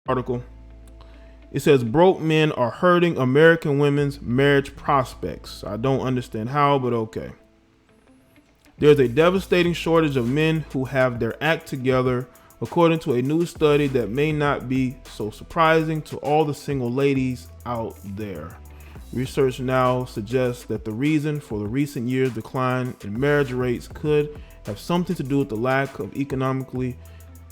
article. It says broke men are hurting American women's marriage prospects. I don't understand how, but okay. There's a devastating shortage of men who have their act together, according to a new study that may not be so surprising to all the single ladies out there. Research now suggests that the reason for the recent years' decline in marriage rates could have something to do with the lack of economically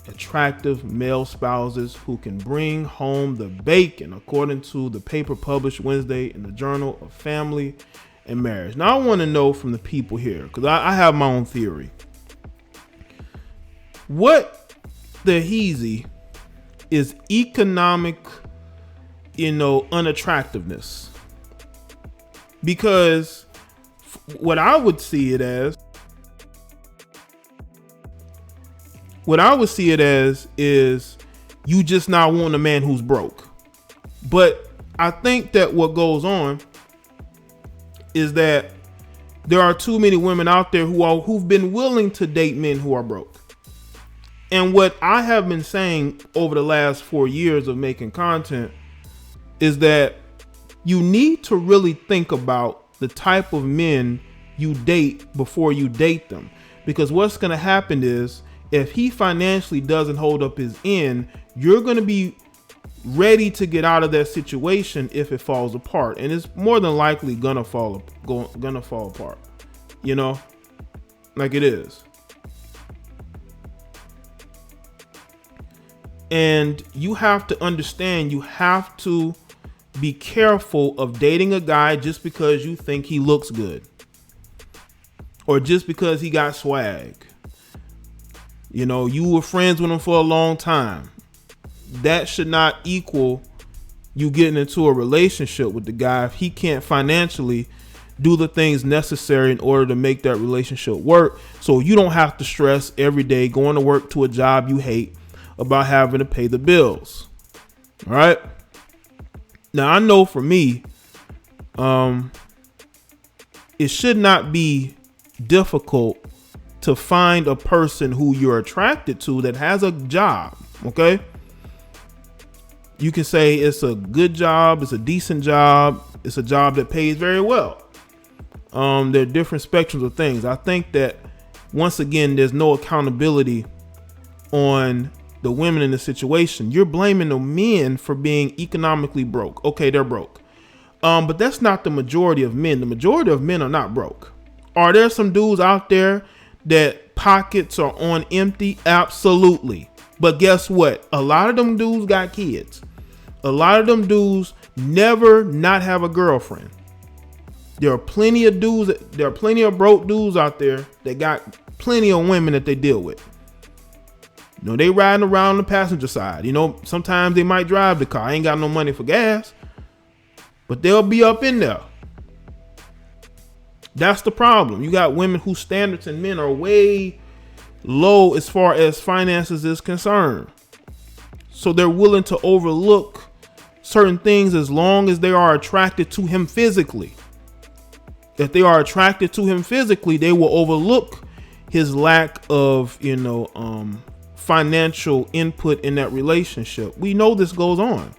attractive male spouses who can bring home the bacon, according to the paper published Wednesday in the Journal of Family and Marriage. Now, I want to know from the people here, because I have my own theory. What the heezy is economic, unattractiveness? Because what I would see it as is you just not want a man who's broke. But I think that what goes on is that there are too many women out there who've been willing to date men who are broke. And what I have been saying over the last 4 years of making content is that you need to really think about the type of men you date before you date them. Because what's going to happen is, if he financially doesn't hold up his end, you're going to be ready to get out of that situation if it falls apart. And it's more than likely gonna fall apart, like it is. And you have to understand, you have to be careful of dating a guy just because you think he looks good, or just because he got swag. You were friends with him for a long time. That should not equal you getting into a relationship with the guy if he can't financially do the things necessary in order to make that relationship work. So you don't have to stress every day going to work to a job you hate about having to pay the bills. All right. Now, I know for me, it should not be difficult to find a person who you're attracted to that has a job. Okay. You can say it's a good job. It's a decent job. It's a job that pays very well. There are different spectrums of things. I think that once again, there's no accountability on the women in the situation. You're blaming the men for being economically broke. Okay, they're broke. But that's not the majority of men. The majority of men are not broke. Are there some dudes out there that pockets are on empty? Absolutely. But guess what? A lot of them dudes got kids. A lot of them dudes never not have a girlfriend. There are plenty of broke dudes out there that got plenty of women that they deal with. They riding around the passenger side. Sometimes they might drive the car. Ain't got no money for gas, but they'll be up in there. That's the problem. You got women whose standards and men are way low as far as finances is concerned. So they're willing to overlook certain things as long as they are attracted to him physically. If they are attracted to him physically, they will overlook his lack of, financial input in that relationship. We know this goes on.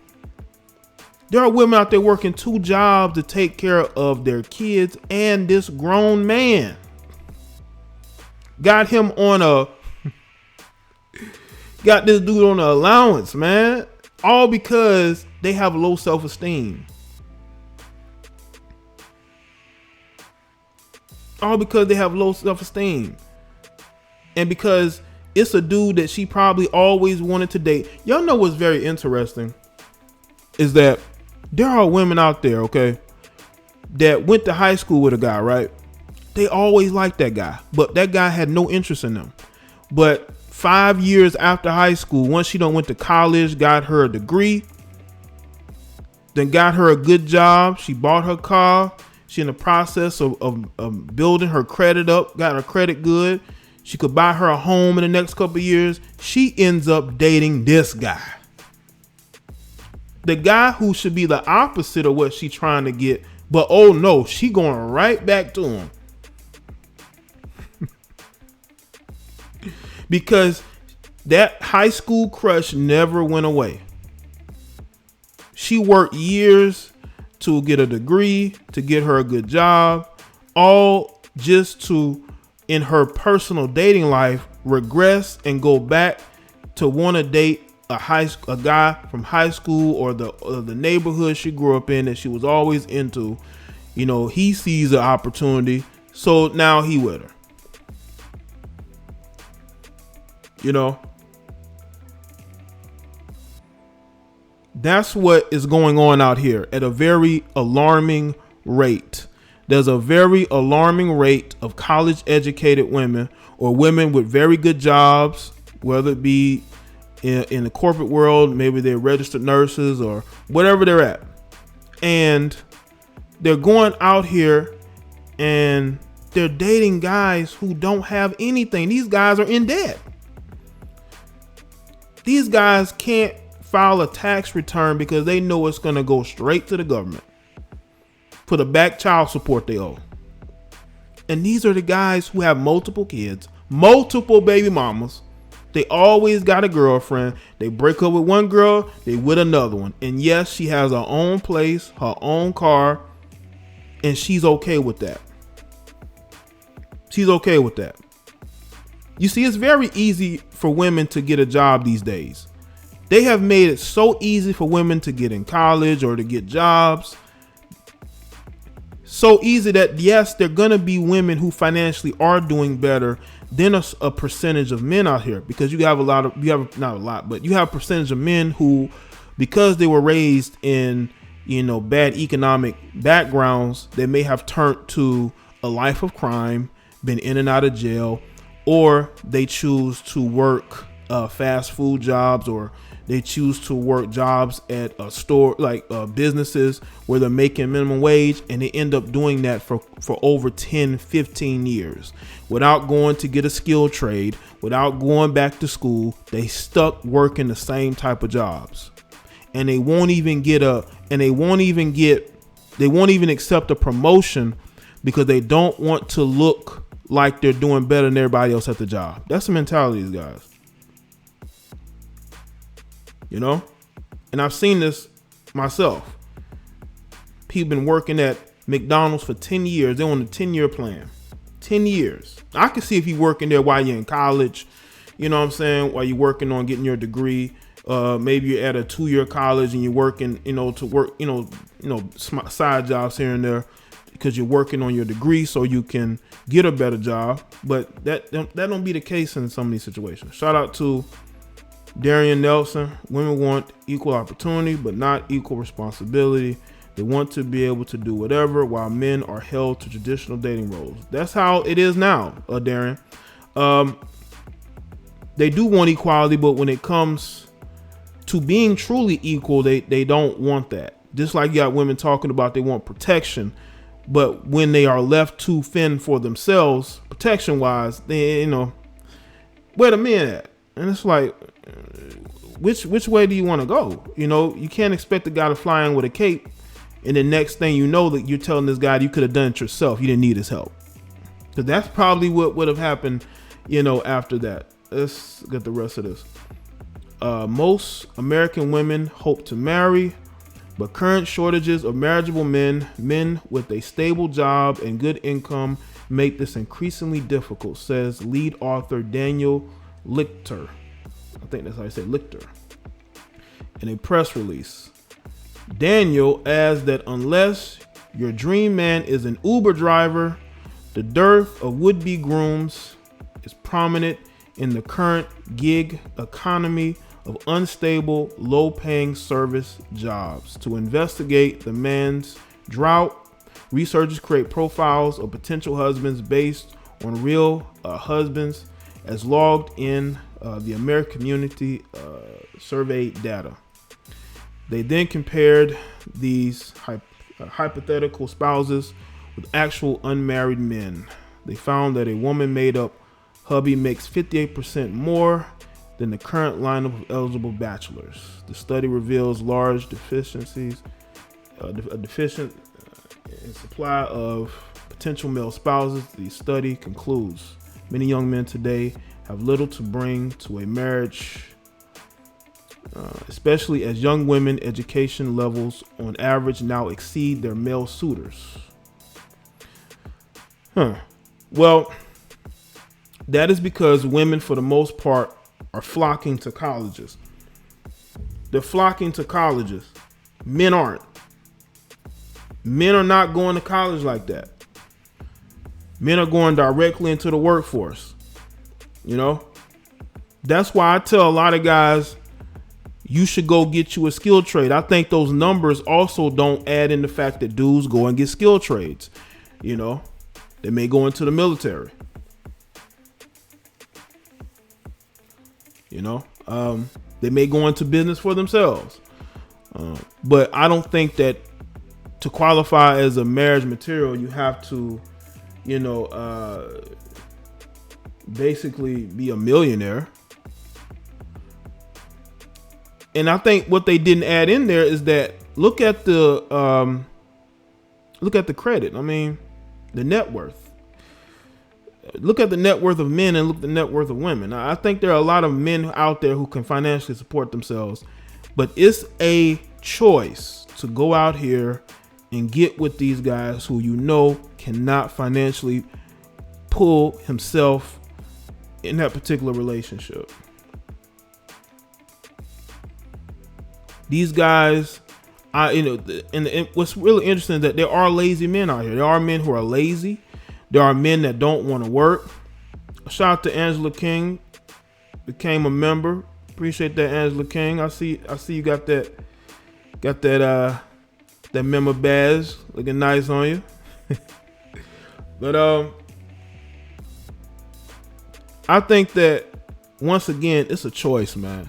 There are women out there working 2 jobs to take care of their kids and this grown man. Got this dude on an allowance, man. All because they have low self-esteem. All because they have low self-esteem. And because it's a dude that she probably always wanted to date. Y'all know what's very interesting is that there are women out there, okay, that went to high school with a guy, right? They always liked that guy, but that guy had no interest in them. But 5 years after high school, once she done went to college, got her a degree, then got her a good job, she bought her car, she in the process of building her credit up, got her credit good, she could buy her a home in the next couple of years, she ends up dating this guy. The guy who should be the opposite of what she's trying to get, but oh no, she going right back to him. Because that high school crush never went away. She worked years to get a degree, to get her a good job, all just to, in her personal dating life, regress and go back to want to date a guy from high school or the neighborhood she grew up in that she was always into. You know, he sees an opportunity, so now he with her. You know, that's what is going on out here at a very alarming rate. There's a very alarming rate of college educated women or women with very good jobs, whether it be in the corporate world, maybe they're registered nurses or whatever they're at. And they're going out here and they're dating guys who don't have anything. These guys are in debt. These guys can't file a tax return because they know it's going to go straight to the government for the back child support they owe. And these are the guys who have multiple kids, multiple baby mamas. They always got a girlfriend. They break up with one girl, they with another one. And yes, she has her own place, her own car, and she's okay with that. She's okay with that. You see, it's very easy for women to get a job these days. They have made it so easy for women to get in college or to get jobs. So easy that, yes, there are going to be women who financially are doing better than a percentage of men out here, because you have not a lot, but you have a percentage of men who, because they were raised in, bad economic backgrounds, they may have turned to a life of crime, been in and out of jail, or they choose to work fast food jobs, or they choose to work jobs at a store, like businesses where they're making minimum wage, and they end up doing that for over 10, 15 years without going to get a skill trade, without going back to school. They stuck working the same type of jobs, and they won't even accept a promotion because they don't want to look like they're doing better than everybody else at the job. That's the mentality of these guys. And I've seen this myself. People been working at McDonald's for 10 years. They're on a 10-year plan. 10 years. I can see if you're working there while you're in college, while you're working on getting your degree. Maybe you're at a 2-year college and you're working, to work, side jobs here and there because you're working on your degree so you can get a better job. But that don't be the case in some of these situations. Shout out to Darian Nelson. Women want equal opportunity, but not equal responsibility. They want to be able to do whatever, while men are held to traditional dating roles. That's how it is now, Darian. They do want equality, but when it comes to being truly equal, they don't want that. Just like you got women talking about they want protection, but when they are left to fend for themselves, protection-wise, they, where the men at? And it's like, which way do you want to go? You can't expect the guy to fly in with a cape, and the next thing you know that you're telling this guy you could have done it yourself. You didn't need his help. Because that's probably what would have happened, after that. Let's get the rest of this. Most American women hope to marry, but current shortages of marriageable men with a stable job and good income make this increasingly difficult, says lead author Daniel Lichter. I think that's how I say Lichter. In a press release, Daniel adds that unless your dream man is an Uber driver, the dearth of would-be grooms is prominent in the current gig economy of unstable, low-paying service jobs. To investigate the man's drought, researchers create profiles of potential husbands based on real husbands as logged in the American Community Survey data. They then compared these hypothetical spouses with actual unmarried men. They found that a woman made up hubby makes 58% more than the current lineup of eligible bachelors. The study reveals large deficiencies, deficient in supply of potential male spouses. The study concludes many young men today have little to bring to a marriage especially as young women education levels on average now exceed their male suitors. Well, that is because women, for the most part, are flocking to colleges. They're flocking to colleges. Men aren't. Men are not going to college like that. Men are going directly into the workforce. You know, that's why I tell a lot of guys, you should go get you a skill trade. I think those numbers also don't add in the fact that dudes go and get skill trades. You know, they may go into the military. You know, they may go into business for themselves. But I don't think that to qualify as a marriage material, you have to, you know, basically be a millionaire. And I think what they didn't add in there is that look at the credit. I mean, the net worth. Look at the net worth of men and look at the net worth of women. Now, I think there are a lot of men out there who can financially support themselves, but it's a choice to go out here and get with these guys who you know cannot financially pull himself in that particular relationship. These guys, and what's really interesting is that there are lazy men out here. There are men who are lazy. There are men that don't want to work. Shout out to Angela King, became a member. Appreciate that, Angela King. I see you got that member badge looking nice on you. But I think that once again, it's a choice, man.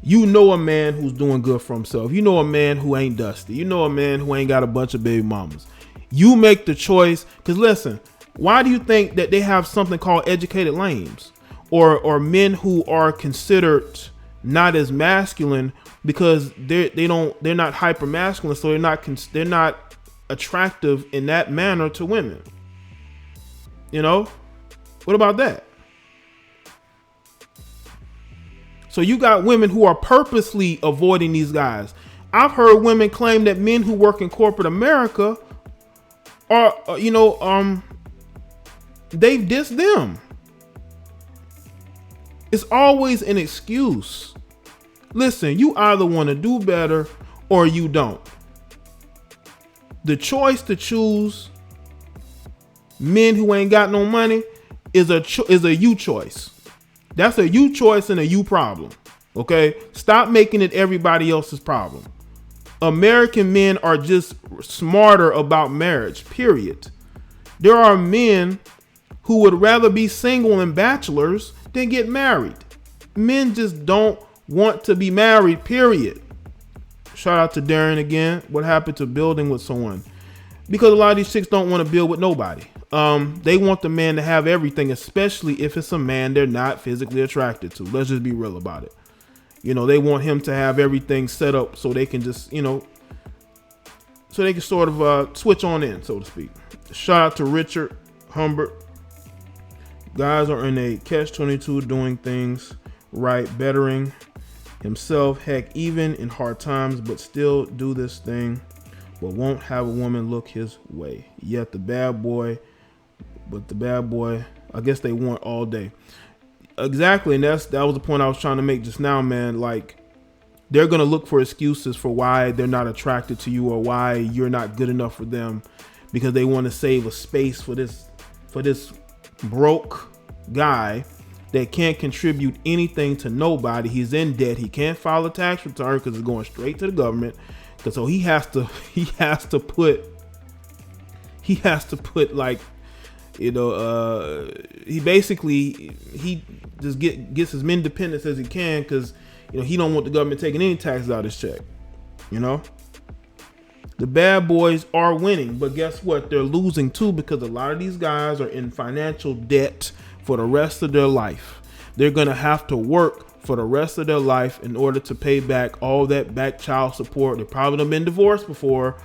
You know a man who's doing good for himself. You know a man who ain't dusty. You know a man who ain't got a bunch of baby mamas. You make the choice, because listen, why do you think that they have something called educated lames or men who are considered not as masculine because they're not hyper masculine, so they're not attractive in that manner to women? You know, what about that? So you got women who are purposely avoiding these guys. I've heard women claim that men who work in corporate America are, they've dissed them. It's always an excuse. Listen, you either want to do better or you don't. The choice to choose men who ain't got no money is a you choice. That's a you choice and a you problem. Okay? Stop making it everybody else's problem. American men are just smarter about marriage, period. There are men who would rather be single and bachelors than get married. Men just don't want to be married, period. Shout out to Darren again. What happened to building with someone? Because a lot of these chicks don't want to build with nobody. They want the man to have everything, especially if it's a man they're not physically attracted to. Let's just be real about it. You know, they want him to have everything set up so they can just, so they can sort of switch on in, so to speak. Shout out to Richard Humbert. Guys are in a catch-22 doing things right, bettering himself, heck, even in hard times, but still do this thing, but won't have a woman look his way. Yet the bad boy, I guess they want all day. Exactly, and that was the point I was trying to make just now, man. Like, they're gonna look for excuses for why they're not attracted to you or why you're not good enough for them, because they want to save a space for this broke guy that can't contribute anything to nobody. He's in debt. He can't file a tax return because it's going straight to the government. So he has to put like, he just gets as many independence as he can because he don't want the government taking any taxes out of his check. The bad boys are winning, but guess what? They're losing too, because a lot of these guys are in financial debt for the rest of their life. They're gonna have to work for the rest of their life in order to pay back all that back child support. They probably have been divorced before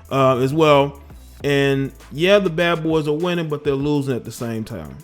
as well. And yeah, the bad boys are winning, but they're losing at the same time.